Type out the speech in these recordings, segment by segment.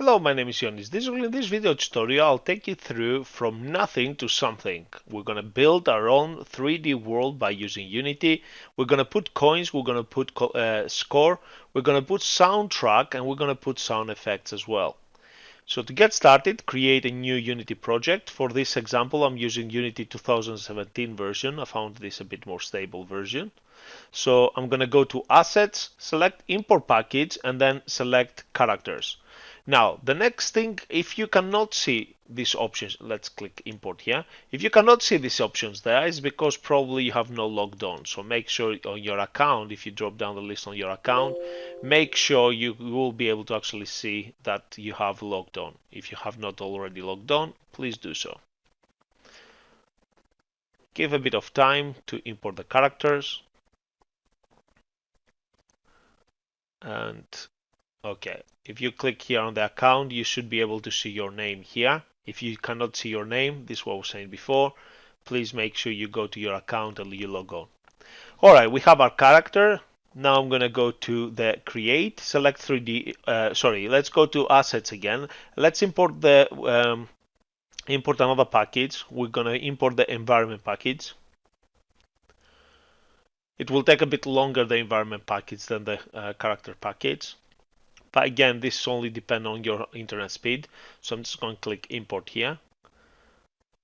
Hello, my name is Yonis. In this video tutorial, I'll take you through from nothing to something. We're going to build our own 3D world by using Unity. We're going to put coins, we're going to put score, we're going to put soundtrack, and we're going to put sound effects as well. So to get started, create a new Unity project. For this example, I'm using Unity 2017 version. I found this a bit more stable version. So I'm going to go to Assets, select Import Package, and then select Characters. Now, the next thing, if you cannot see these options, let's click Import here. If you cannot see these options there, it's because probably you have no logged on. So make sure on your account, if you drop down the list on your account, make sure you will be able to actually see that you have logged on. If you have not already logged on, please do so. Give a bit of time to import the characters. And okay, if you click here on the account, you should be able to see your name here. If you cannot see your name, this is what I was saying before, please make sure you go to your account and you log on. Alright, we have our character. Now I'm going to go to the create, select 3D, let's go to assets again. Let's import import another package. We're going to import the environment package. It will take a bit longer, the environment package, than the character package. But again, this only depends on your internet speed. So I'm just going to click import here.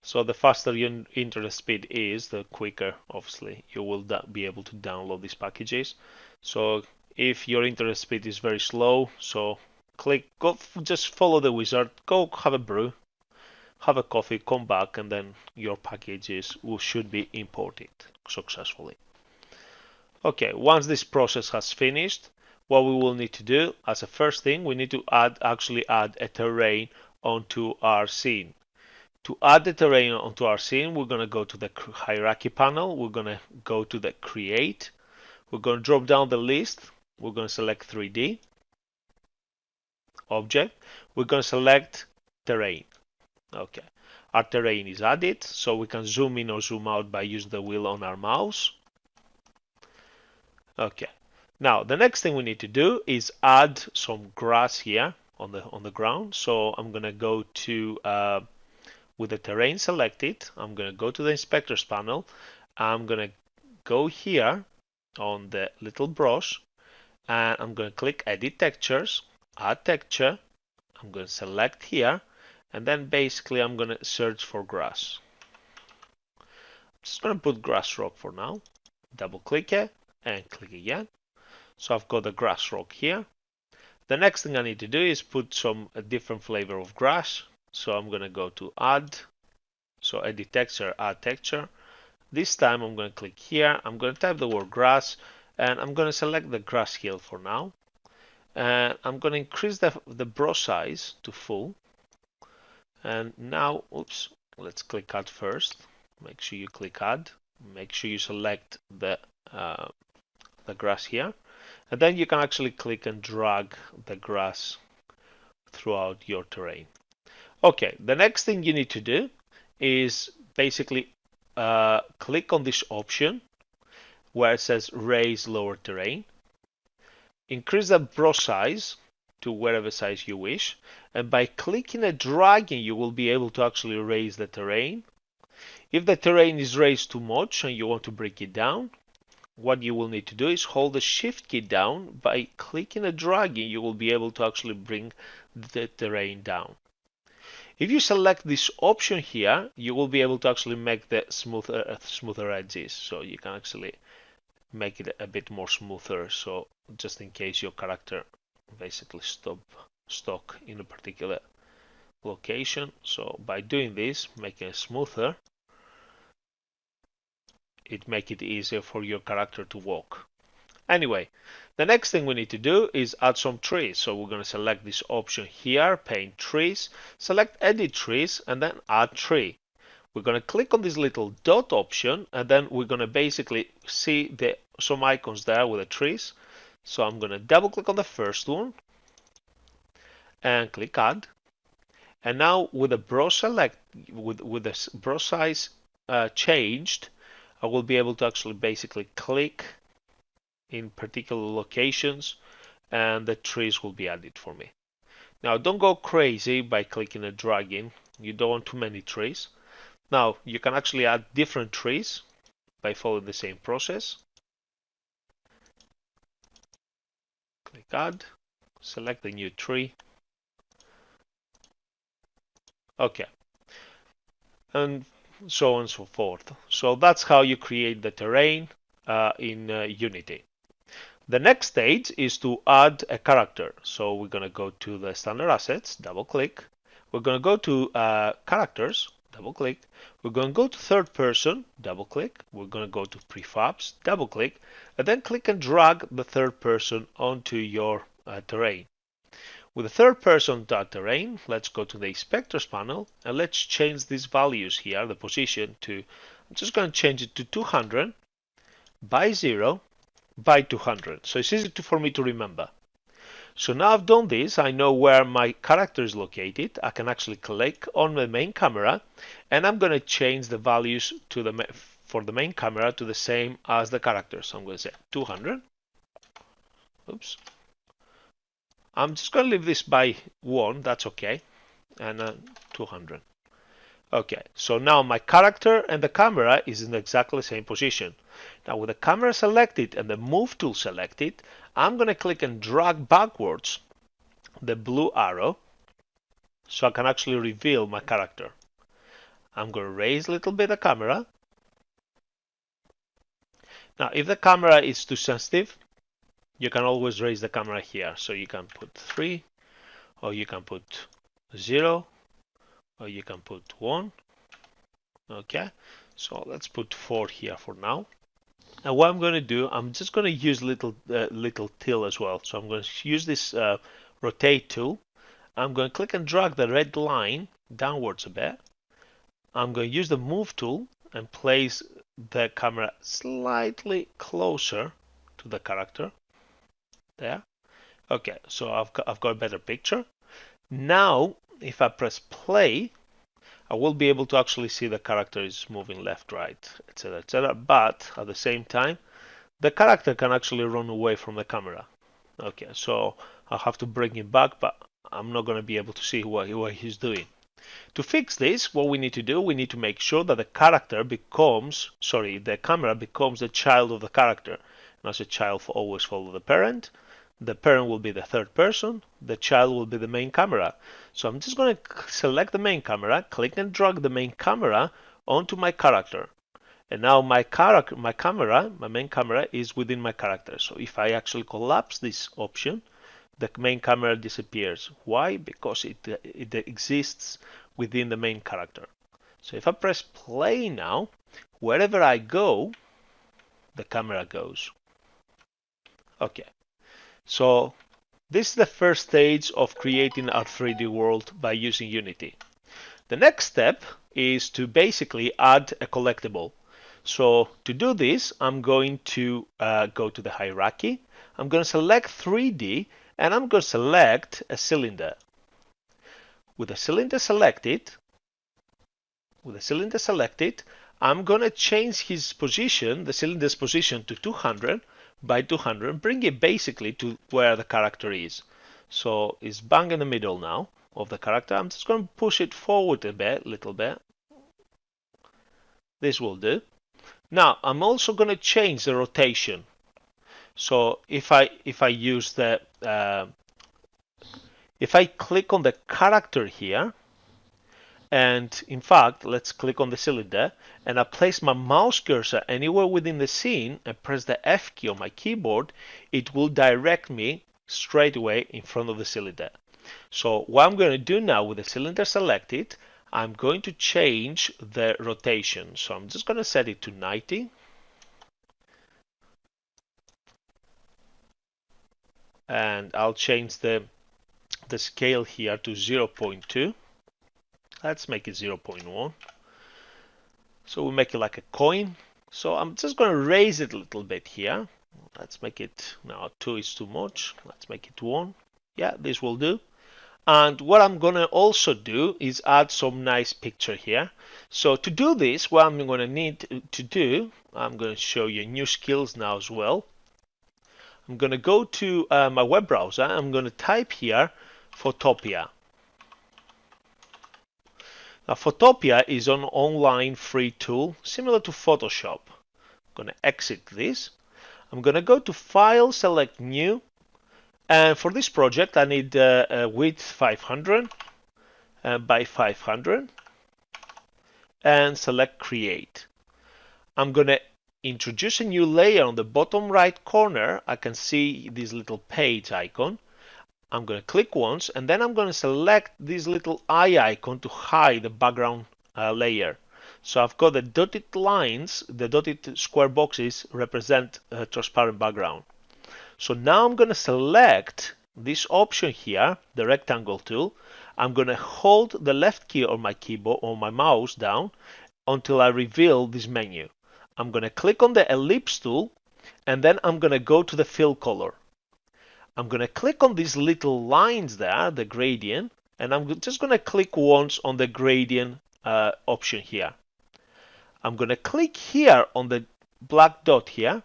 So the faster your internet speed is, the quicker, obviously, you will be able to download these packages. So if your internet speed is very slow, so just follow the wizard, go have a brew, have a coffee, come back, and then your packages should be imported successfully. Okay, once this process has finished, what we will need to do as a first thing, we need to actually add a terrain onto our scene. To add the terrain onto our scene, we're going to go to the hierarchy panel. We're going to go to the create. We're going to drop down the list. We're going to select 3D object. We're going to select terrain. Okay, our terrain is added, so we can zoom in or zoom out by using the wheel on our mouse. Okay, now the next thing we need to do is add some grass here on the ground. So I'm gonna go to with the terrain selected, I'm gonna go to the inspectors panel. I'm gonna go here on the little brush and I'm gonna click edit textures, add texture. I'm gonna select here and then basically I'm gonna search for grass. I'm just gonna put grass rock for now. Double click it and click again. So I've got the grass rock here. The next thing I need to do is put a different flavor of grass. So I'm going to go to add. So edit texture, add texture. This time I'm going to click here. I'm going to type the word grass and I'm going to select the grass hill for now. And I'm going to increase the brush size to full. And now, oops, let's click add first. Make sure you click add. Make sure you select the grass here, and then you can actually click and drag the grass throughout your terrain. Okay, the next thing you need to do is basically click on this option where it says raise lower terrain, increase the brush size to whatever size you wish, and by clicking and dragging you will be able to actually raise the terrain. If the terrain is raised too much and you want to break it down, what you will need to do is hold the shift key down. By clicking and dragging you will be able to actually bring the terrain down. If you select this option here, you will be able to actually make the smoother edges, so you can actually make it a bit more smoother, so just in case your character basically stuck in a particular location. So by doing this, making it smoother, it make it easier for your character to walk. Anyway, the next thing we need to do is add some trees. So we're going to select this option here, paint trees, select edit trees, and then add tree. We're going to click on this little dot option, and then we're going to basically see some icons there with the trees. So I'm going to double click on the first one and click add. And now with the brush with the brush size changed, I will be able to actually basically click in particular locations and the trees will be added for me. Now don't go crazy by clicking and dragging. You don't want too many trees. Now you can actually add different trees by following the same process. Click add, select the new tree. Okay, and so on and so forth. So that's how you create the terrain in Unity. The next stage is to add a character. So we're going to go to the standard assets, double click. We're going to go to characters, double click. We're going to go to third person, double click. We're going to go to prefabs, double click, and then click and drag the third person onto your terrain. With the third person terrain, let's go to the inspectors panel and let's change these values here, the position to, I'm just going to change it to 200 by 0 by 200. So it's easy for me to remember. So now I've done this, I know where my character is located. I can actually click on the main camera and I'm going to change the values to for the main camera to the same as the character. So I'm going to say 200. Oops. I'm just going to leave this by 1, that's okay, and 200. Okay, so now my character and the camera is in exactly the same position. Now with the camera selected and the move tool selected, I'm going to click and drag backwards the blue arrow so I can actually reveal my character. I'm going to raise a little bit the camera. Now if the camera is too sensitive, you can always raise the camera here. So you can put 3, or you can put 0, or you can put 1. Okay, so let's put 4 here for now. Now what I'm going to do, I'm just going to use little till as well. So I'm going to use this rotate tool. I'm going to click and drag the red line downwards a bit. I'm going to use the move tool and place the camera slightly closer to the character. There. Okay, so I've got a better picture. Now, if I press play, I will be able to actually see the character is moving left, right, etc., etc. But at the same time, the character can actually run away from the camera. Okay, so I'll have to bring him back, but I'm not going to be able to see what he's doing. To fix this, what we need to do, we need to make sure that the camera becomes the child of the character. And as a child, always follow the parent. The parent will be the third person. The child will be the main camera. So I'm just going to select the main camera, click and drag the main camera onto my character. And now my main camera is within my character. So if I actually collapse this option, the main camera disappears. Why? Because it exists within the main character. So if I press play now, wherever I go, the camera goes. Okay, so this is the first stage of creating our 3D world by using Unity. The next step is to basically add a collectible. So to do this, I'm going to go to the hierarchy. I'm going to select 3D and I'm going to select a cylinder. With the cylinder selected, I'm going to change his position, the cylinder's position, to 200 by 200, bring it basically to where the character is. So it's bang in the middle now of the character. I'm just going to push it forward a bit, little bit. This will do. Now I'm also going to change the rotation. So if I use the if I click on the character here, and in fact let's click on the cylinder, and I place my mouse cursor anywhere within the scene and press the F key on my keyboard, it will direct me straight away in front of the cylinder. So what I'm going to do now, with the cylinder selected, I'm going to change the rotation. So I'm just going to set it to 90. And I'll change the scale here to 0.2. Let's make it 0.1. So we make it like a coin. So I'm just going to raise it a little bit here. Let's make it, now 2 is too much. Let's make it 1. Yeah, this will do. And what I'm going to also do is add some nice picture here. So to do this, what I'm going to need to do, I'm going to show you new skills now as well. I'm going to go to my web browser. I'm going to type here Photopia. Now, Photopia is an online free tool similar to Photoshop. I'm going to exit this. I'm going to go to File, select New, and for this project I need a width 500 by 500, and select Create. I'm going to introduce a new layer on the bottom right corner. I can see this little page icon. I'm going to click once, and then I'm going to select this little eye icon to hide the background layer. So I've got the dotted lines, the dotted square boxes represent a transparent background. So now I'm going to select this option here, the rectangle tool. I'm going to hold the left key on my keyboard or my mouse down until I reveal this menu. I'm going to click on the ellipse tool, and then I'm going to go to the fill color. I'm going to click on these little lines there, the gradient, and I'm just going to click once on the gradient option here. I'm going to click here on the black dot here,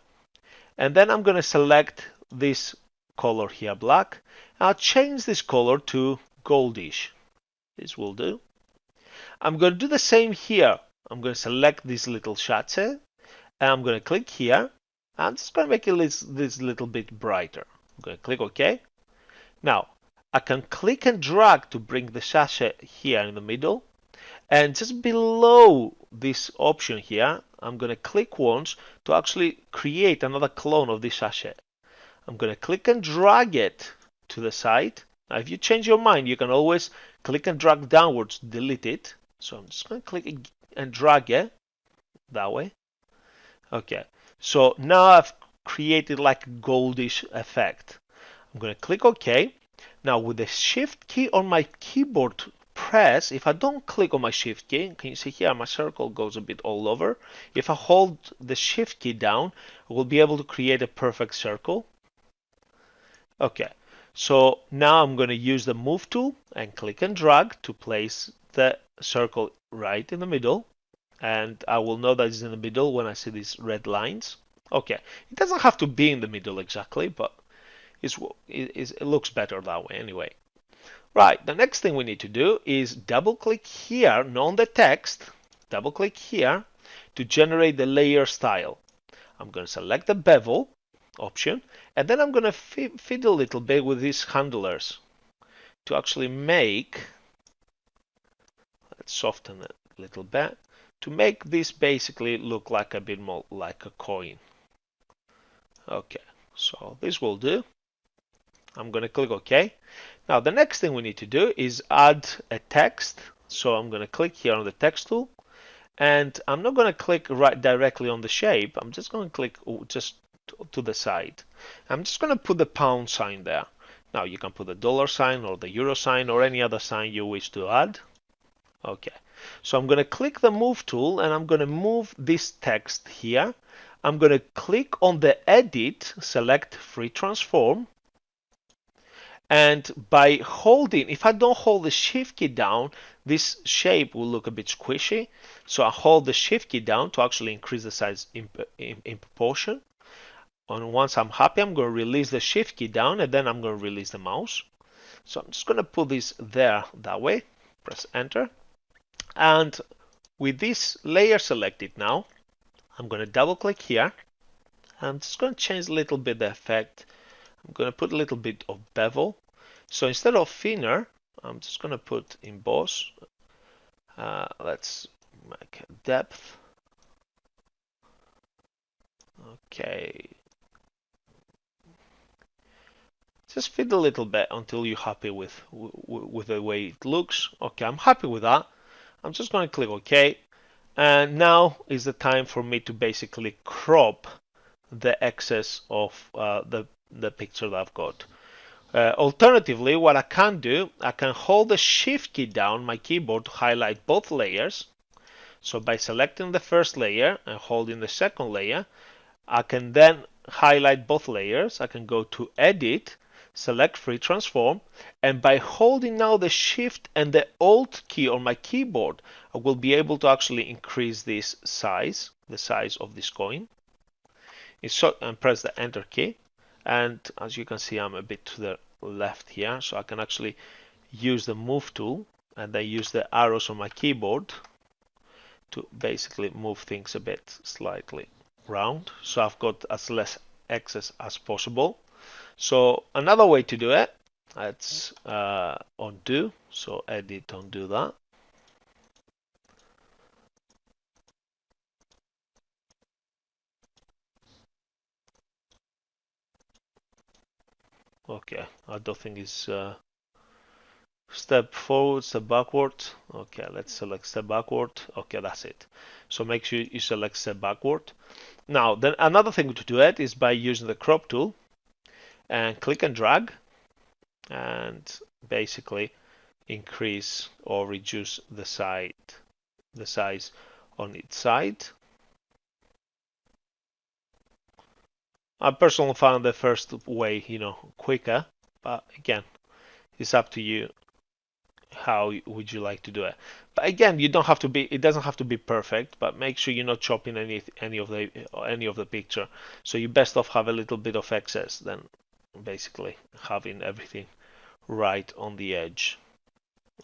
and then I'm going to select this color here, black. I'll change this color to goldish. This will do. I'm going to do the same here. I'm going to select this little sachet, and I'm going to click here. I'm just going to make it this little bit brighter. I'm going to click OK. Now, I can click and drag to bring the sachet here in the middle. And just below this option here, I'm going to click once to actually create another clone of this sachet. I'm going to click and drag it to the side. Now, if you change your mind, you can always click and drag downwards to delete it. So I'm just going to click and drag it that way. Okay, so now I've created like a goldish effect. I'm going to click OK. Now with the shift key on my keyboard press, if I don't click on my shift key, can you see here my circle goes a bit all over. If I hold the shift key down, I will be able to create a perfect circle. Okay, so now I'm going to use the move tool and click and drag to place the circle right in the middle. And I will know that it's in the middle when I see these red lines. Okay, it doesn't have to be in the middle exactly, but it looks better that way anyway. Right, the next thing we need to do is double click here, not on the text, double click here to generate the layer style. I'm going to select the bevel option, and then I'm going to fiddle a little bit with these handlers to actually make, let's soften it a little bit, to make this basically look like a bit more like a coin. Okay, so this will do. I'm going to click OK. Now the next thing we need to do is add a text. So I'm going to click here on the text tool, and I'm not going to click right directly on the shape. I'm just going to click just to the side. I'm just going to put the pound sign there. Now you can put the dollar sign or the euro sign or any other sign you wish to add. Okay, so I'm going to click the move tool, and I'm going to move this text here. I'm going to click on the edit, select free transform. And by holding, if I don't hold the shift key down, this shape will look a bit squishy. So I hold the shift key down to actually increase the size in proportion. And once I'm happy, I'm going to release the shift key down, and then I'm going to release the mouse. So I'm just going to put this there that way, press enter. And with this layer selected now, I'm going to double click here. I'm just going to change a little bit the effect. I'm going to put a little bit of bevel. So instead of thinner, I'm just going to put emboss. Let's make depth. Okay. Just fiddle a little bit until you're happy with the way it looks. Okay, I'm happy with that. I'm just going to click OK. And now is the time for me to basically crop the excess of the picture that I've got. Alternatively, what I can do, I can hold the shift key down my keyboard to highlight both layers. So by selecting the first layer and holding the second layer, I can then highlight both layers. I can go to edit, select free transform, and by holding now the shift and the alt key on my keyboard, I will be able to actually increase this size, the size of this coin. And press the enter key. And as you can see, I'm a bit to the left here, so I can actually use the move tool and then use the arrows on my keyboard to basically move things a bit slightly round, so I've got as less excess as possible. So another way to do it, let's undo, so edit, undo that. Okay, I don't think it's step forward, step backward. Okay, let's select step backward. Okay, that's it. So make sure you select step backward. Now, then another thing to do it is by using the crop tool and click and drag and basically increase or reduce the size on each side. I personally found the first way, quicker, but again, it's up to you. How would you like to do it? But again, you don't have to be. It doesn't have to be perfect, but make sure you're not chopping any of the picture. So you best off have a little bit of excess than basically having everything right on the edge.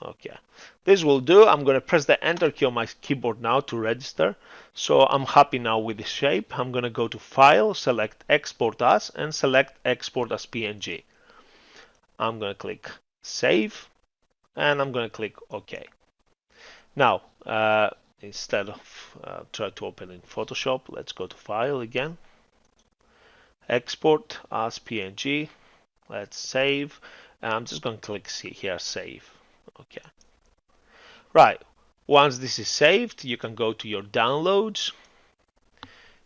Okay, this will do. I'm going to press the enter key on my keyboard now to register. So I'm happy now with the shape. I'm going to go to File, select Export As, and select Export as PNG. I'm going to click Save, and I'm going to click OK. Now, instead of try to open in Photoshop, let's go to File again, Export as PNG. Let's save. I'm just going to click here, Save. Okay. Right. Once this is saved, you can go to your downloads.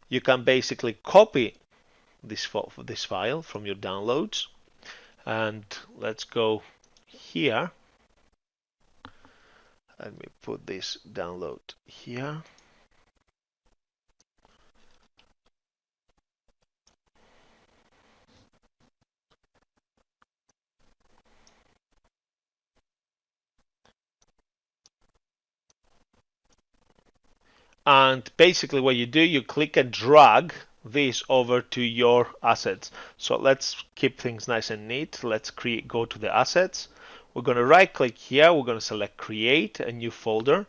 You can basically copy this file from your downloads, and let's go here. Let me put this download here. And basically what you do, you click and drag this over to your assets. So let's keep things nice and neat. Let's go to the assets. We're going to right click here. We're going to select create a new folder.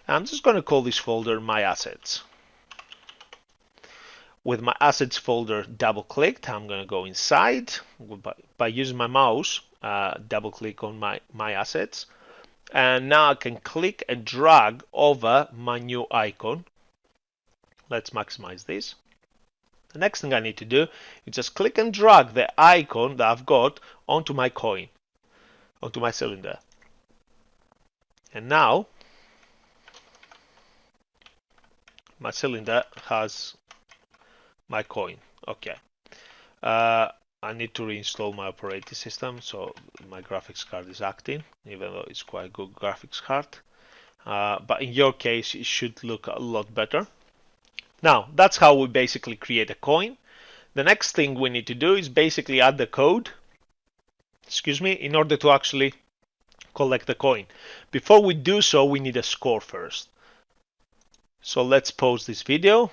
I'm just going to call this folder my assets. With my assets folder double clicked, I'm going to go inside by using my mouse, double click on my assets. And now I can click and drag over my new icon. Let's maximize this. The next thing I need to do is just click and drag the icon that I've got onto my coin, onto my cylinder. And now my cylinder has my coin. Okay. I need to reinstall my operating system, so my graphics card is acting, even though it's quite a good graphics card. But in your case, it should look a lot better. Now, that's how we basically create a coin. The next thing we need to do is basically add the code, in order to actually collect the coin. Before we do so, we need a score first. So let's pause this video.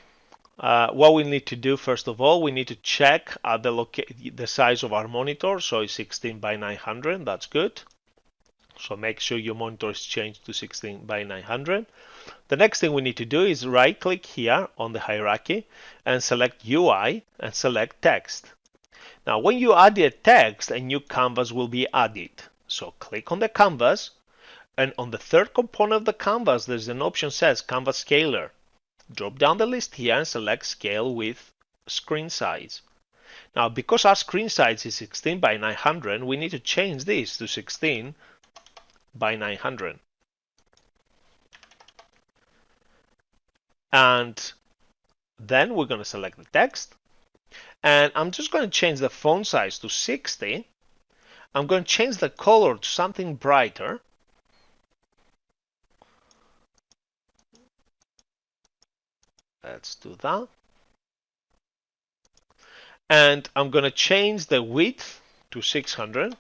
What we need to do, first of all, we need to check the size of our monitor. So it's 16 by 900, that's good. So make sure your monitor is changed to 16 by 900. The next thing we need to do is right click here on the hierarchy and select UI and select text. Now when you add a text, a new canvas will be added. So click on the canvas, and on the third component of the canvas there's an option says canvas scaler. Drop down the list here and select scale with screen size. Now because our screen size is 16 by 900, we need to change this to 16 by 900. And then we're going to select the text, and I'm just going to change the font size to 60. I'm going to change the color to something brighter. Let's do that. And I'm going to change the width to 600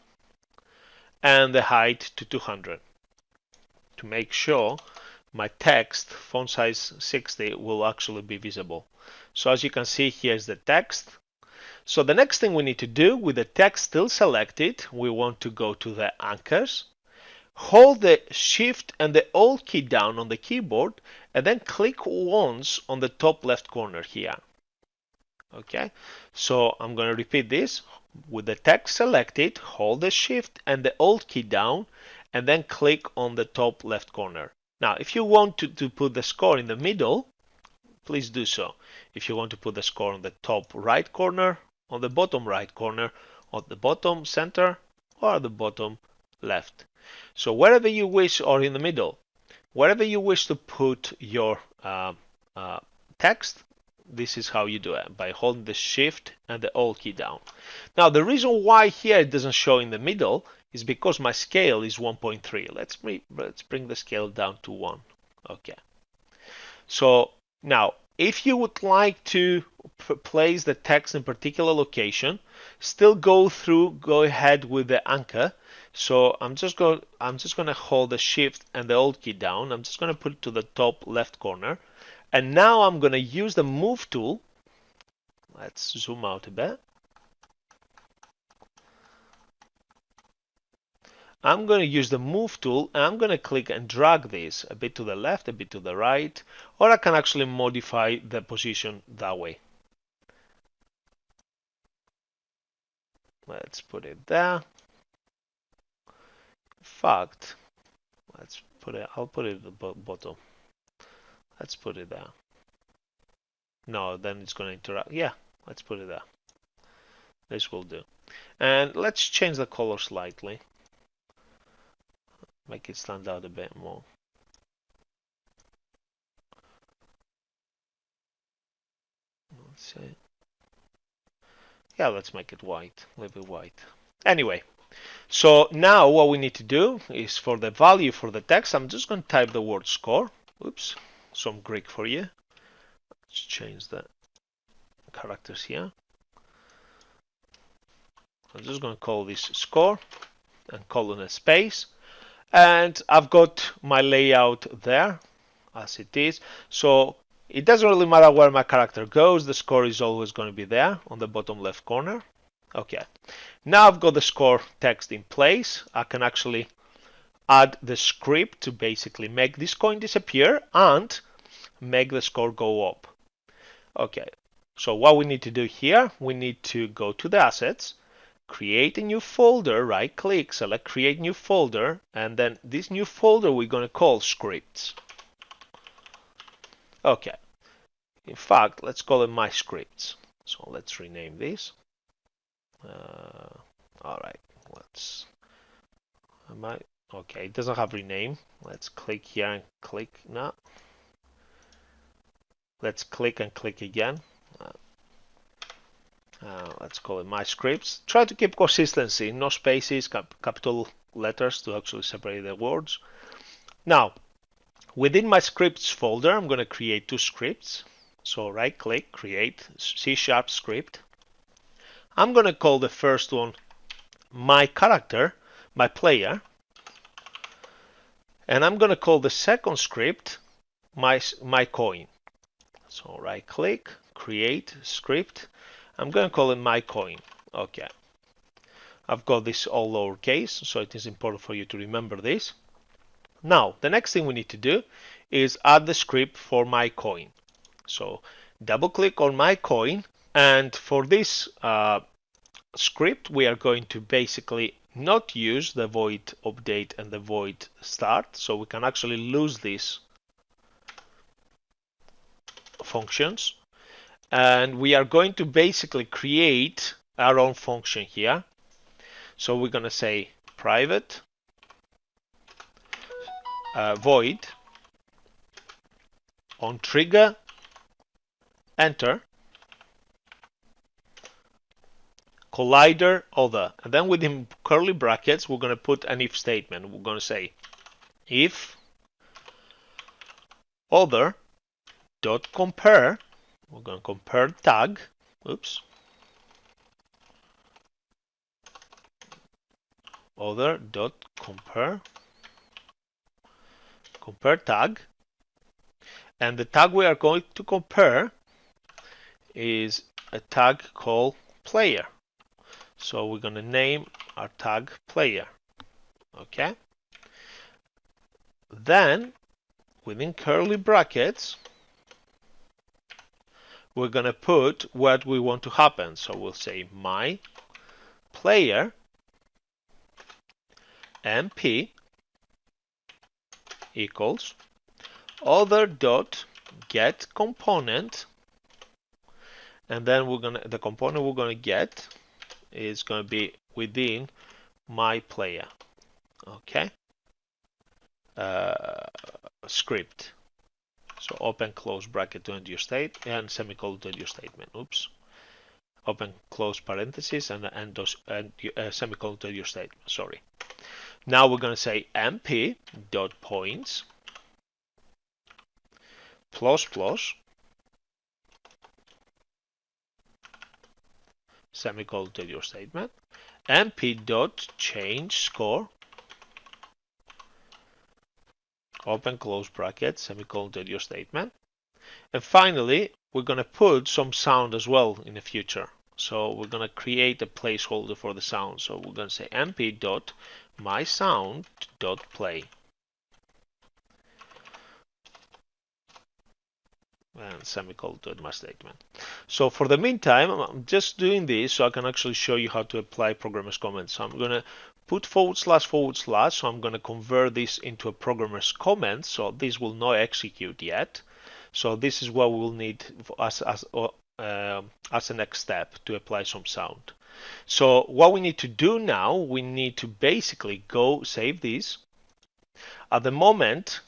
and the height to 200 to make sure my text font size 60 will actually be visible. So as you can see, here's the text. So the next thing we need to do, with the text still selected, we want to go to the anchors, hold the Shift and the Alt key down on the keyboard, and then click once on the top left corner here. Okay, so I'm going to repeat this. With the text selected, hold the Shift and the Alt key down, and then click on the top left corner. Now, if you want to put the score in the middle, please do so. If you want to put the score on the top right corner, on the bottom right corner, on the bottom center, or the bottom left. So wherever you wish, or in the middle, wherever you wish to put your text, this is how you do it, by holding the Shift and the Alt key down. Now, the reason why here it doesn't show in the middle is because my scale is 1.3. Let's bring the scale down to 1. Okay. So now, if you would like to place the text in a particular location, still go ahead with the anchor. So I'm just going to hold the Shift and the Alt key down. I'm just going to put it to the top left corner. And now I'm going to use the Move tool. Let's zoom out a bit. I'm going to use the Move tool, and I'm going to click and drag this a bit to the left, a bit to the right, or I can actually modify the position that way. Let's put it there. In fact, I'll put it at the bottom. Let's put it there. No, then it's going to interact. Yeah, let's put it there. This will do. And let's change the color slightly. Make it stand out a bit more. Let's see. Yeah, let's make it white, a little bit white. Anyway, so now what we need to do is for the value for the text, I'm just going to type the word score. Oops, some Greek for you. Let's change the characters here. I'm just going to call this score and colon a space. And I've got my layout there as it is. So it doesn't really matter where my character goes. The score is always going to be there on the bottom left corner. Okay. Now I've got the score text in place. I can actually add the script to basically make this coin disappear and make the score go up. Okay. So what we need to do here, we need to go to the assets, create a new folder, right click, select create new folder, and then this new folder we're going to call scripts. Okay. In fact, let's call it my scripts. So let's rename this. All right. Okay, it doesn't have rename. Let's click here and click. No. Let's click and click again. Let's call it my scripts. Try to keep consistency, no spaces, capital letters to actually separate the words. Now, within my scripts folder, I'm going to create two scripts. So right click, create C# script. I'm going to call the first one my character, my player. And I'm going to call the second script my coin. So right click, create script. I'm going to call it my coin. Okay. I've got this all lowercase, so it is important for you to remember this. Now, the next thing we need to do is add the script for my coin. So double click on my coin, and for this script, we are going to basically not use the void update and the void start, so we can actually lose these functions. And we are going to basically create our own function here. So we're going to say private void on trigger enter collider other, and then within curly brackets we're going to put an if statement. We're going to say if other dot compare. We're going to compare tag. Oops. Other dot compare tag, and the tag we are going to compare is a tag called player. So we're going to name our tag player. Okay. Then within curly brackets, we're going to put what we want to happen. So we'll say my player mp equals other dot get component, and then the component we're gonna get is gonna be within my player. Okay. Script. So open close bracket to end your state and semicolon to end your statement. Oops. Open close parentheses and semicolon to end your statement. Sorry. Now we're gonna say mp dot points plus plus semicolon to your statement, mp dot change score, open close bracket, semicolon to your statement, and finally we're going to put some sound as well in the future. So we're going to create a placeholder for the sound. So we're going to say mp dot my sound dot play. And semicolon to my statement. So for the meantime, I'm just doing this so I can actually show you how to apply programmer's comments. So I'm going to put // so I'm going to convert this into a programmer's comment. So this will not execute yet. So this is what we'll need as a next step to apply some sound. So what we need to do now, we need to basically go save this. At the moment,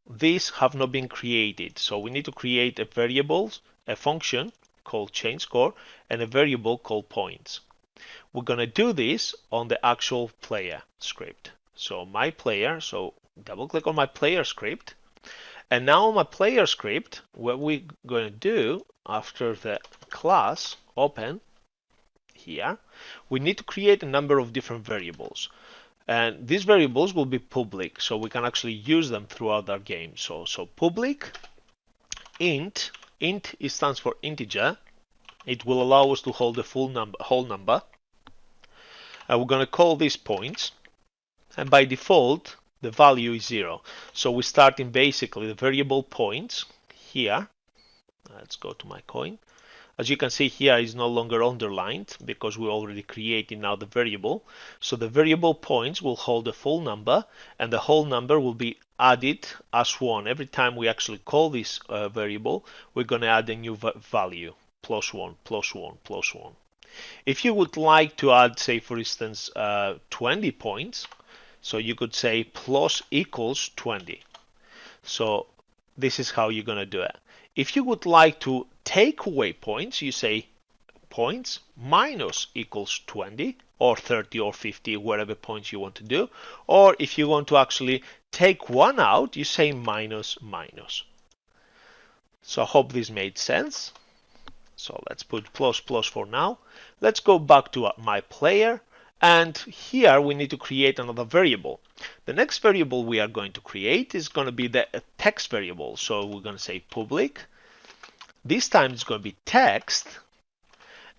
these have not been created, so we need to create a variable, a function called change score, and a variable called points. We're going to do this on the actual player script. So my player, so double click on my player script, and now on my player script, what we're going to do after the class open here, we need to create a number of different variables. And these variables will be public, so we can actually use them throughout our game. So public int it stands for integer. It will allow us to hold the whole number. And we're going to call these points, and by default the value is 0. So we're starting basically the variable points here. Let's go to my coin. As you can see here, is no longer underlined because we already created now the variable. So the variable points will hold the full number, and the whole number will be added as 1. Every time we actually call this variable, we're going to add a new value, +1, +1, +1. If you would like to add, say for instance, 20 points, so you could say plus equals 20. So this is how you're going to do it. If you would like to take away points, you say points minus equals 20 or 30 or 50, whatever points you want to do. Or if you want to actually take one out, you say minus minus. So I hope this made sense. So let's put plus plus for now. Let's go back to my player, and here we need to create another variable. The next variable we are going to create is going to be the text variable. So we're going to say public. This time it's going to be text,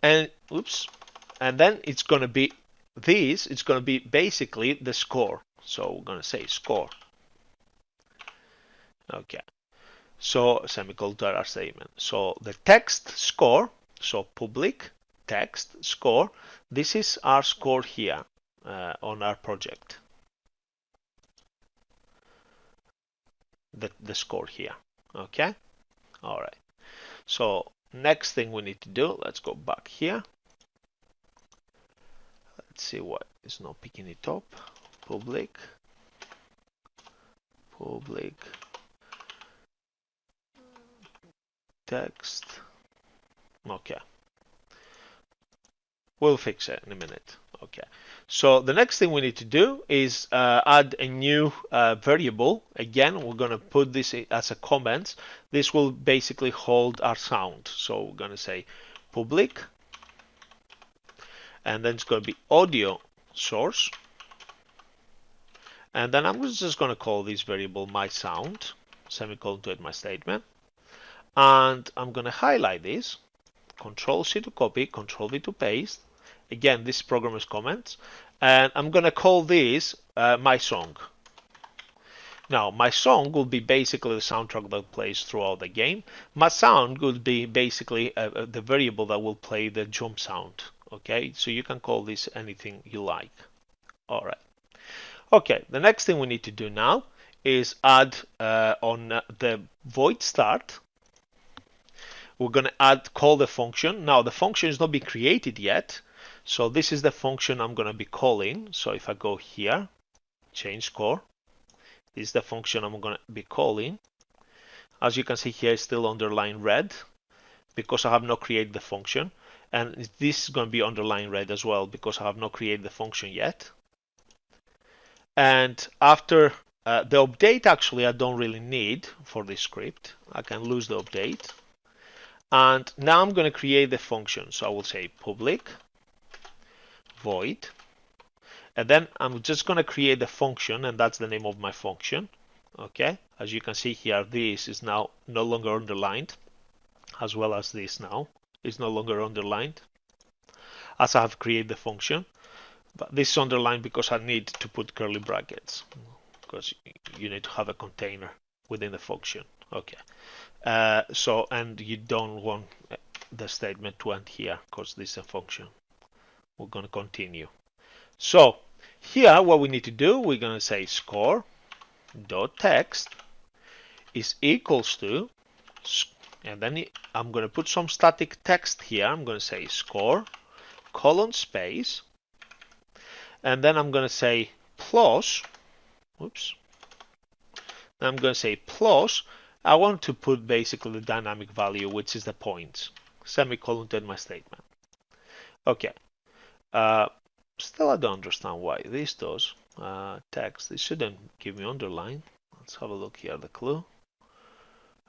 and and then it's going to be this. It's going to be basically the score. So we're going to say score. Okay. So semicolon to our statement. So the text score. So public text score. This is our score here on our project. The score here. Okay. All right. So next thing we need to do, let's go back here. Let's see what is not picking it up. Public text. Okay. We'll fix it in a minute. Okay. So the next thing we need to do is add a new variable. Again, we're going to put this as a comment. This will basically hold our sound. So we're going to say public, and then it's going to be audio source. And then I'm just going to call this variable my sound, semicolon to my statement. And I'm going to highlight this, Control-C to copy, Control-V to paste. Again, this programmer's comments. And I'm going to call this my song. Now, my song will be basically the soundtrack that plays throughout the game. My sound will be basically the variable that will play the jump sound. Okay, so you can call this anything you like. All right. Okay, the next thing we need to do now is add on the void start. We're going to call the function. Now, the function is not been created yet. So this is the function I'm going to be calling. So if I go here, change score. This is the function I'm going to be calling. As you can see here, it's still underlined red because I have not created the function. And this is going to be underlined red as well because I have not created the function yet. And after the update, actually, I don't really need for this script. I can lose the update. And now I'm going to create the function. So I will say public void. And then I'm just going to create the function, and that's the name of my function. Okay, as you can see here, this is now no longer underlined, as well as this now is no longer underlined, as I have created the function. But this is underlined because I need to put curly brackets, because you need to have a container within the function. Okay, and you don't want the statement to end here because this is a function. We're going to continue. So here, what we need to do, we're going to say score dot text is equals to, and then I'm going to put some static text here. I'm going to say score colon space, and then I'm going to say plus. Oops. I'm going to say plus. I want to put basically the dynamic value, which is the points. Semicolon to my statement. Okay. Still, I don't understand why this does. Text, it shouldn't give me underline. Let's have a look here, the clue.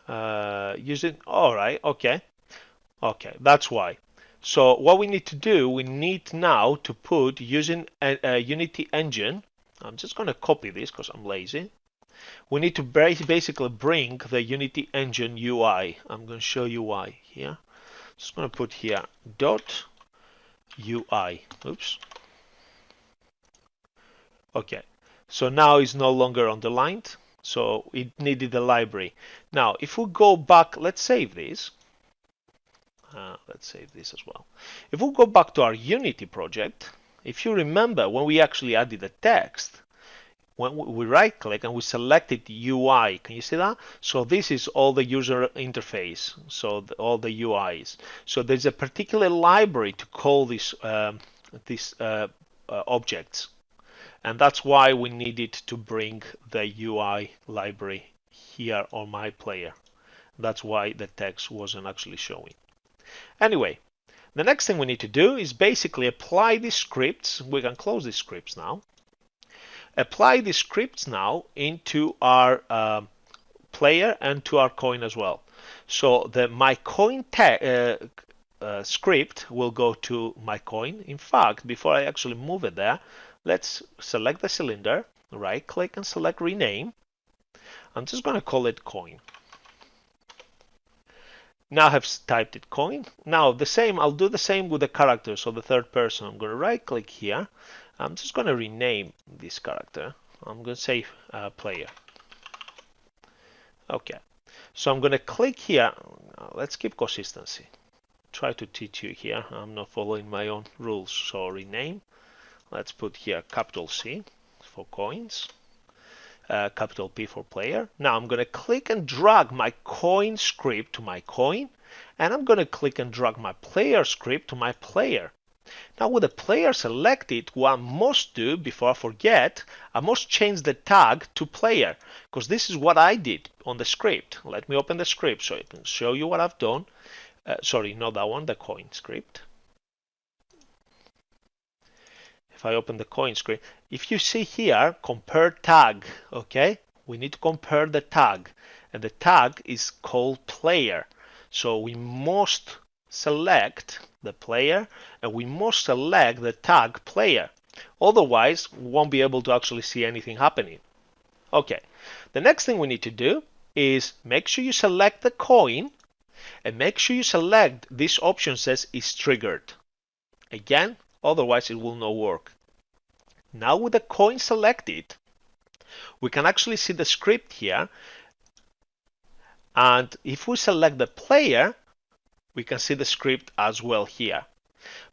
All right, okay. Okay, that's why. So what we need to do, we need now to put using a Unity engine. I'm just going to copy this because I'm lazy. We need to basically bring the Unity engine UI. I'm going to show you why here. Just going to put here dot UI. Oops. Okay, so now it's no longer underlined, so it needed a library. Now, if we go back, let's save this. Let's save this as well. If we go back to our Unity project, if you remember when we actually added the text, when we right click and we selected UI, can you see that? So this is all the user interface, so all the UIs. So there's a particular library to call these objects. And that's why we needed to bring the UI library here on my player. That's why the text wasn't actually showing. Anyway, the next thing we need to do is basically apply these scripts. We can close these scripts now. Apply these scripts now into our player and to our coin as well. So the my coin script will go to my coin. In fact, before I actually move it there, let's select the cylinder, right click and select rename. I'm just going to call it coin. Now I have typed it coin. Now I'll do the same with the character, so the third person. I'm going to right click here. I'm just going to rename this character. I'm going to say player. Okay, so I'm going to click here. Let's keep consistency. Try to teach you here. I'm not following my own rules. So rename. Let's put here capital C for coins, capital P for player. Now I'm going to click and drag my coin script to my coin, and I'm going to click and drag my player script to my player. Now with the player selected, what I must do before I forget, I must change the tag to player, because this is what I did on the script. Let me open the script so I can show you what I've done. Sorry, not that one, the coin script. If I open the coin script, if you see here, compare tag, okay? We need to compare the tag, and the tag is called player. So we must select the player, and we must select the tag player. Otherwise, we won't be able to actually see anything happening. Okay, the next thing we need to do is make sure you select the coin, and make sure you select this option says is triggered. Again, otherwise it will not work. Now with the coin selected, we can actually see the script here. And if we select the player, we can see the script as well here.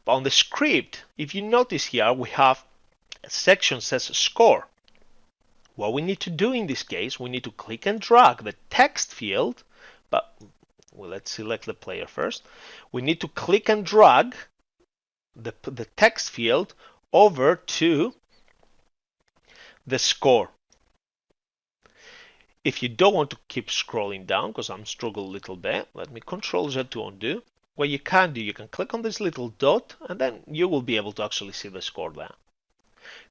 But on the script, if you notice here, we have a section that says score. What we need to do in this case, we need to click and drag the text field, but well, let's select the player first. We need to click and drag the text field over to the score. If you don't want to keep scrolling down, because I'm struggling a little bit, let me Control Z to undo. What you can do, you can click on this little dot, and then you will be able to actually see the score there.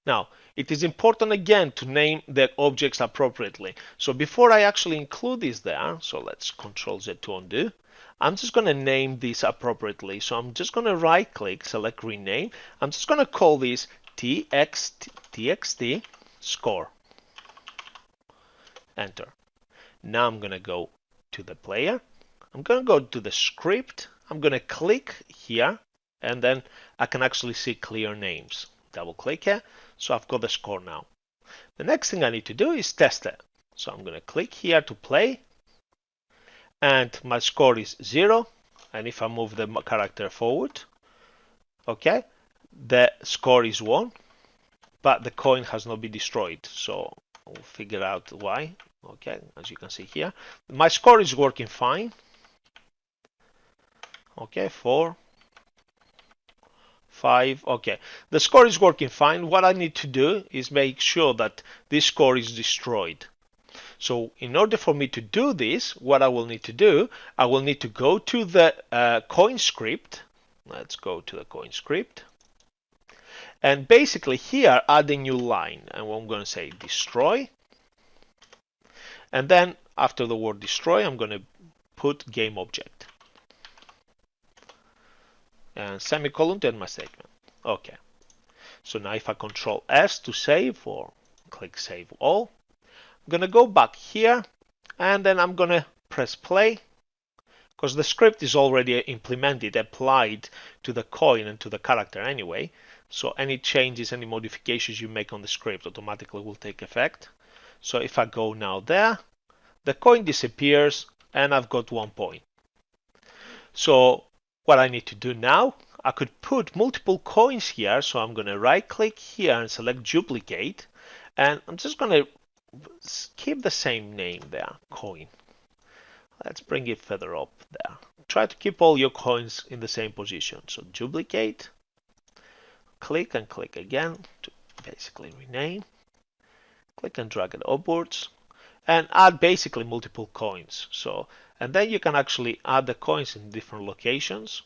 Now, it is important again to name the objects appropriately. So before I actually include this there, so let's Control Z to undo, I'm just going to name this appropriately. So I'm just going to right click, select rename. I'm just going to call this txt score. Enter. Now I'm going to go to the player. I'm going to go to the script. I'm going to click here, and then I can actually see clear names. Double click here. So I've got the score now. The next thing I need to do is test it. So I'm going to click here to play, and my score is 0. And if I move the character forward, okay, the score is 1, but the coin has not been destroyed. So we'll figure out why. Okay, as you can see here, my score is working fine. Okay, 4, 5. Okay, the score is working fine. What I need to do is make sure that this score is destroyed. So in order for me to do this, what I will need to do, I will need to go to the coin script. Let's go to the coin script. And basically here, add a new line. And I'm going to say destroy. And then after the word destroy, I'm going to put game object. And semicolon to end my statement. Okay. So now if I Control S to save or click Save All, I'm going to go back here, and then I'm going to press play, because the script is already implemented, applied to the coin and to the character anyway. So any changes, any modifications you make on the script automatically will take effect. So if I go now there, the coin disappears and I've got 1 point. So what I need to do now, I could put multiple coins here. So I'm going to right click here and select duplicate, and I'm just going to keep the same name there, coin. Let's bring it further up there. Try to keep all your coins in the same position. So duplicate, click and click again to basically rename, click and drag it upwards, and add basically multiple coins. So, and then you can actually add the coins in different locations.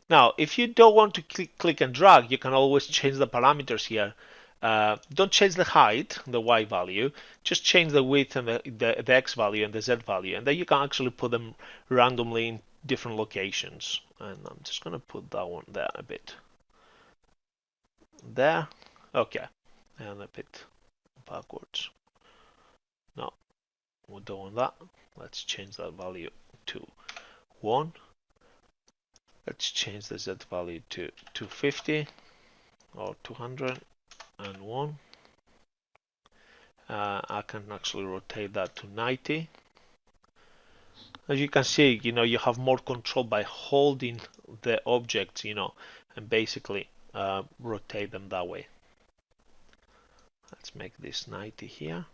Now, if you don't want to click and drag, you can always change the parameters here. Don't change the height, the Y value, just change the width and the X value and the Z value, and then you can actually put them randomly in different locations. And I'm just going to put that one there a bit. There, okay, and a bit backwards. No, we don't want that. Let's change that value to 1. Let's change the Z value to 250 or 201. I can actually rotate that to 90. As you can see, you have more control by holding the objects, and basically rotate them that way. Let's make this 90 here.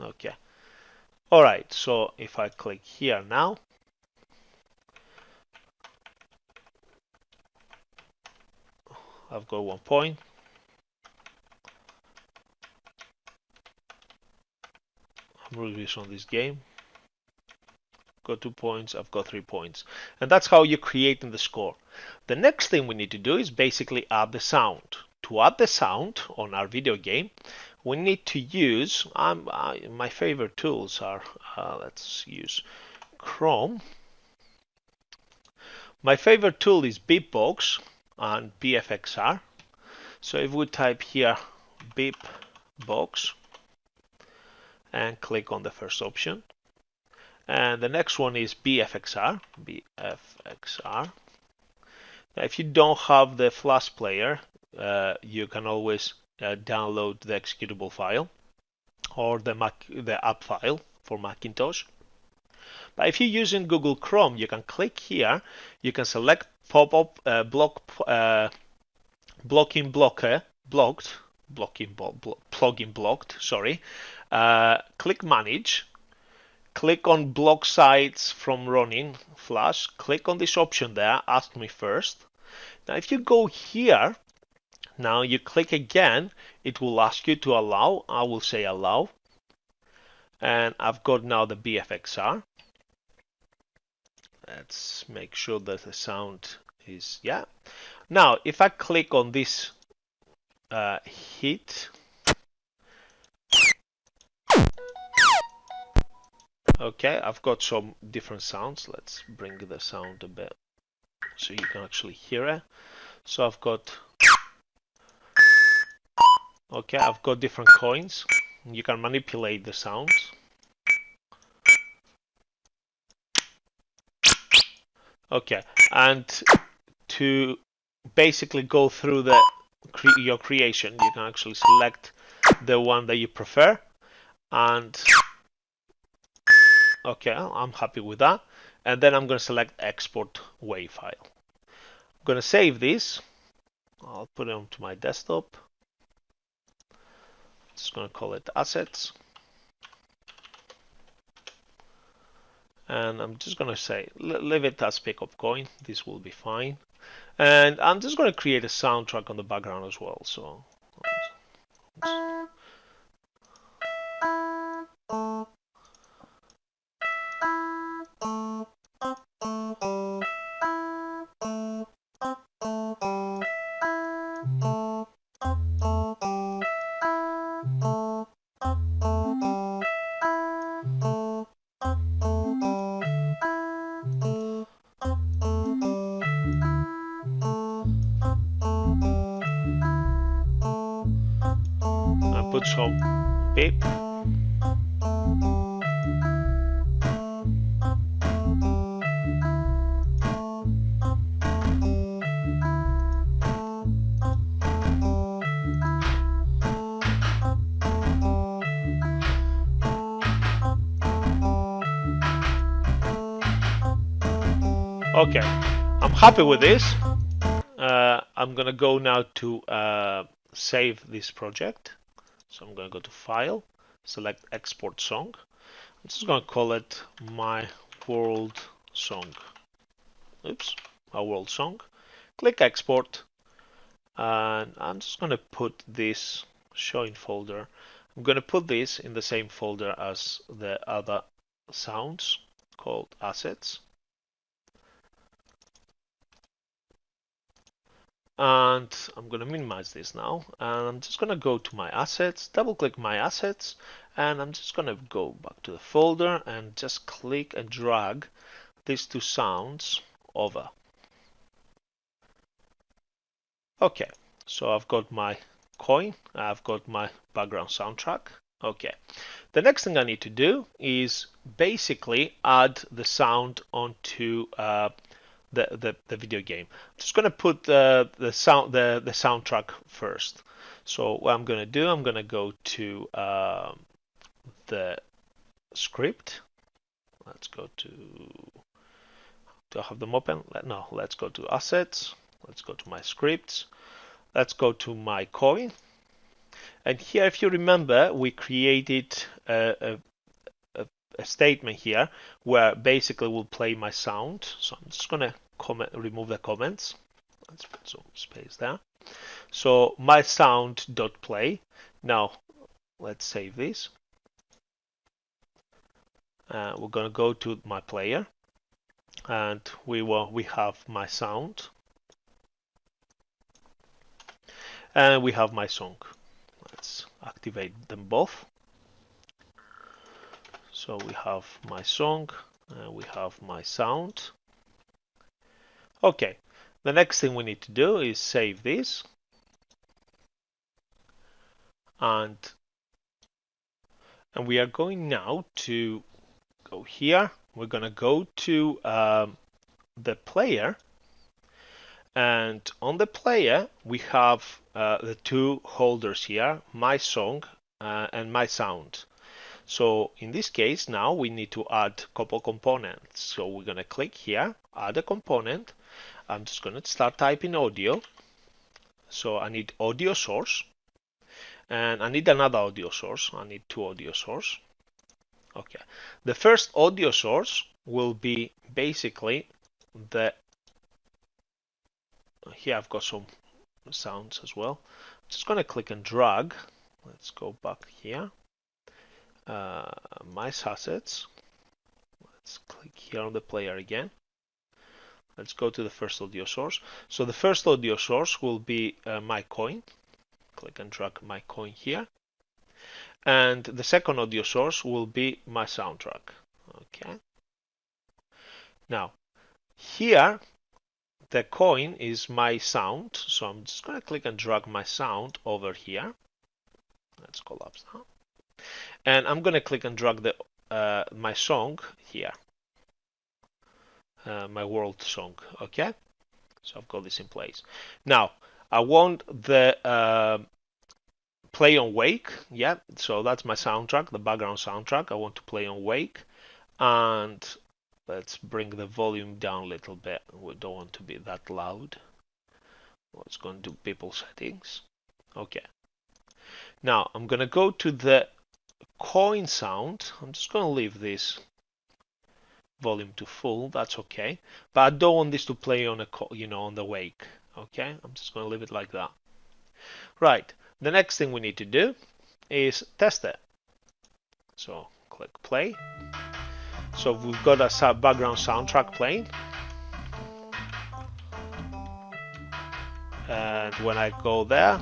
Okay. All right. So if I click here now, I've got 1 point. I'm released on this game. Got 2 points. I've got 3 points. And that's how you're creating the score. The next thing we need to do is basically add the sound. To add the sound on our video game, we need to use, my favorite tools are, let's use Chrome. My favorite tool is Beatbox and BFXR. So if we type here Beatbox and click on the first option, and the next one is BFXR. Now, if you don't have the Flash player, you can always download the executable file. or the app file for Macintosh. But if you're using Google Chrome, you can click here. You can select pop-up blocking blocker blocked plugin blocked. Sorry. Click Manage. Click on block sites from running Flash. Click on this option there. Ask me first. Now, if you go here, now you click again, it will ask you to allow. I will say allow. And I've got now the BFXR. Let's make sure that the sound is, yeah. Now, if I click on this hit, okay, I've got some different sounds. Let's bring the sound a bit so you can actually hear it. So I've got, okay, I've got different coins. You can manipulate the sounds. Okay, and to basically go through your creation, you can actually select the one that you prefer, and okay, I'm happy with that. And then I'm going to select export WAV file. I'm going to save this. I'll put it onto my desktop. Just going to call it assets. And I'm just going to say, leave it as pickup coin. This will be fine. And I'm just going to create a soundtrack on the background as well. So I put some beep. Okay, I'm happy with this. I'm gonna go now to save this project. So I'm gonna go to File, select Export Song. I'm just gonna call it My World Song. Oops, My World Song. Click Export, and I'm just gonna put this show in folder. I'm gonna put this in the same folder as the other sounds called Assets. And I'm going to minimize this now, and I'm just going to go to my assets, double click my assets, and I'm just going to go back to the folder and just click and drag these two sounds over. Okay, so I've got my coin, I've got my background soundtrack. Okay, the next thing I need to do is basically add the sound onto the video game. I'm just going to put the soundtrack first. So what I'm going to do, I'm going to go to the script. Let's go to, do I have them open? No, let's go to assets. Let's go to my scripts. Let's go to my coin. And here, if you remember, we created a statement here where basically we'll play my sound. So I'm just going to remove the comments. Let's put some space there. So my sound dot play. Now let's save this. We're going to go to my player, and we have my sound, and we have my song. Let's activate them both. So we have my song, and we have my sound. Okay, the next thing we need to do is save this. And we are going now to go here. We're going to go to the player. And on the player, we have the two holders here, my song and my sound. So in this case, now we need to add a couple components. So we're going to click here, add a component. I'm just going to start typing audio. So I need audio source, and I need another audio source. I need two audio source. Okay. The first audio source will be basically the, here I've got some sounds as well. I'm just going to click and drag. Let's go back here. My assets. Let's click here on the player again. Let's go to the first audio source. So the first audio source will be my coin. Click and drag my coin here. And the second audio source will be my soundtrack. Okay. Now, here, the coin is my sound. So I'm just going to click and drag my sound over here. Let's collapse that. And I'm going to click and drag the my song here. My world song. Okay. So I've got this in place. Now, I want the play on wake. Yeah, so that's my soundtrack, the background soundtrack. I want to play on wake. And let's bring the volume down a little bit. We don't want to be that loud. Let's go into people settings. Okay. Now, I'm going to go to the coin sound. I'm just going to leave this volume to full. That's okay. But I don't want this to play on on the wake. Okay, I'm just going to leave it like that. Right. The next thing we need to do is test it. So click play. So we've got a background soundtrack playing. And when I go there,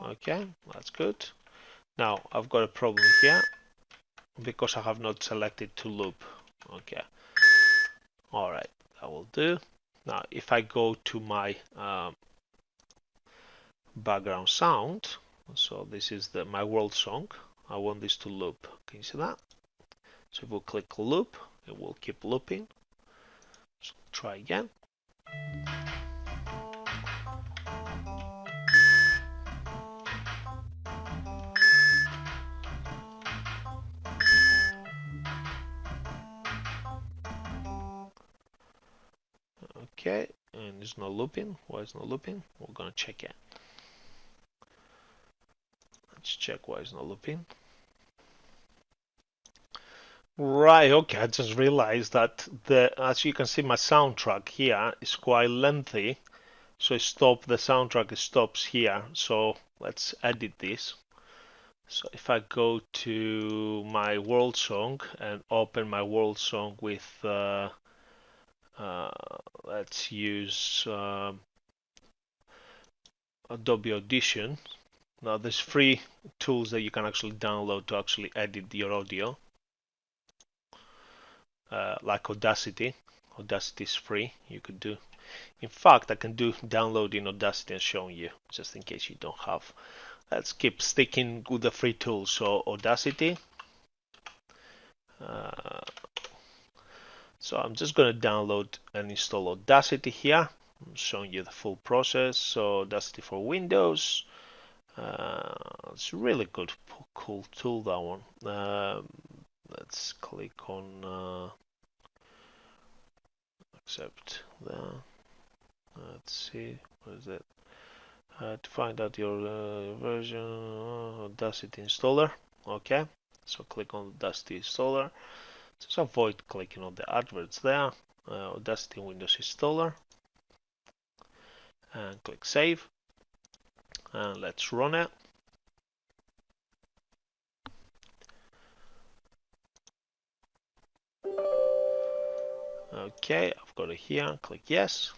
okay, that's good. Now I've got a problem here because I have not selected to loop. Okay. All right, that will do. Now if I go to my background sound, so this is my world song. I want this to loop. Can you see that? So if we click loop, it will keep looping. So try again. Okay, and it's not looping. Why it's not looping? We're gonna check it. Let's check why it's not looping. Right, okay, I just realized that as you can see, my soundtrack here is quite lengthy. So the soundtrack stops here. So let's edit this. So if I go to my world song and open my world song with, let's use Adobe Audition. Now there's free tools that you can actually download to actually edit your audio. Like Audacity. Audacity is free. You could do. In fact, I can do downloading Audacity and showing you, just in case you don't have. Let's keep sticking with the free tools. So Audacity. So I'm just going to download and install Audacity here. I'm showing you the full process. So Audacity for Windows. It's a really good, cool tool, that one. Let's click on accept that. Let's see, what is it? To find out your version, Audacity installer. Okay, so click on Audacity installer. Just avoid clicking on the adverts there. Audacity Windows installer. And click save. And let's run it. Okay, I've got it here. Click yes.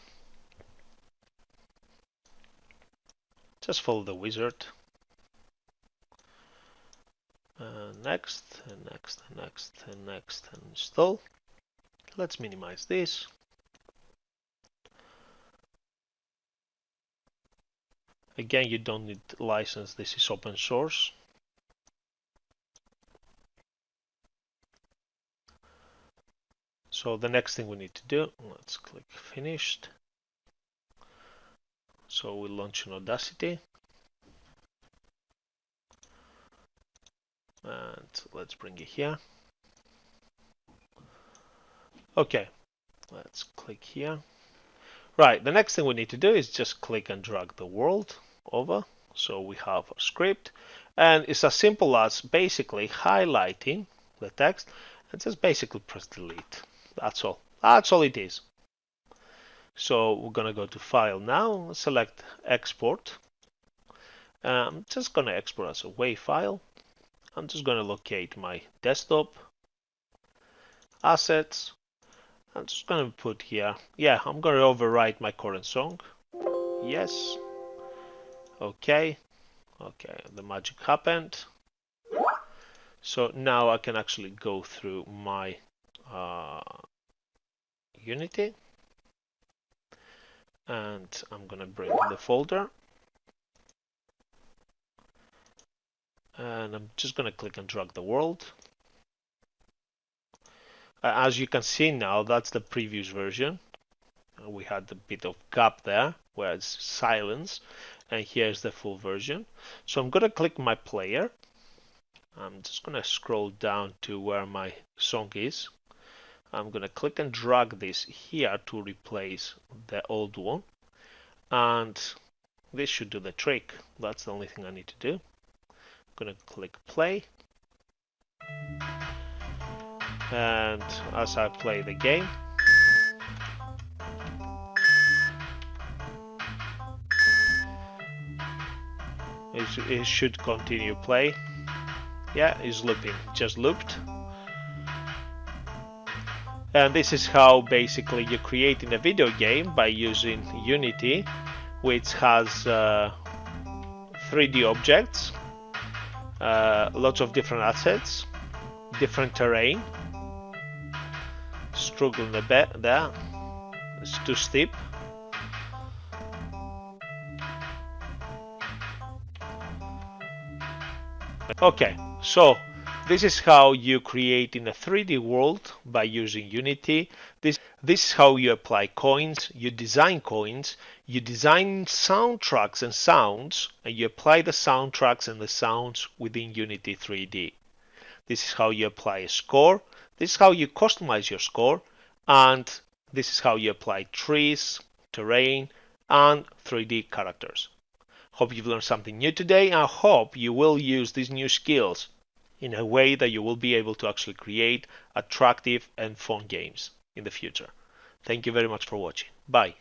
Just follow the wizard. Next, and next, and next, and next, and install. Let's minimize this. Again, you don't need license. This is open source. So the next thing we need to do, let's click finished. So we launch an Audacity. And let's bring it here. Okay, let's click here. Right, the next thing we need to do is just click and drag the world over. So we have a script, and it's as simple as basically highlighting the text and just basically press delete. That's all. That's all it is. So we're gonna go to File now, select Export. I'm just gonna export as a WAV file. I'm just gonna locate my desktop, assets. I'm just gonna put here, yeah, I'm gonna overwrite my current song. Yes. Okay. Okay, the magic happened. So now I can actually go through my Unity, and I'm gonna bring the folder, and I'm just gonna click and drag the world. As you can see now, that's the previous version. We had a bit of gap there where it's silence, and here's the full version. So I'm gonna click my player. I'm just gonna scroll down to where my song is. I'm gonna click and drag this here to replace the old one, and this should do the trick. That's the only thing I need to do. I'm gonna click play, and as I play the game, it should continue play. Yeah, it's looping, just looped. And this is how basically you're creating a video game by using Unity, which has 3D objects, lots of different assets, different terrain. Struggling a bit there, it's too steep. Okay, so this is how you create in a 3D world by using Unity. This is how you apply coins, you design soundtracks and sounds, and you apply the soundtracks and the sounds within Unity 3D. This is how you apply a score, this is how you customize your score, and this is how you apply trees, terrain, and 3D characters. Hope you've learned something new today, and I hope you will use these new skills in a way that you will be able to actually create attractive and fun games in the future. Thank you very much for watching. Bye.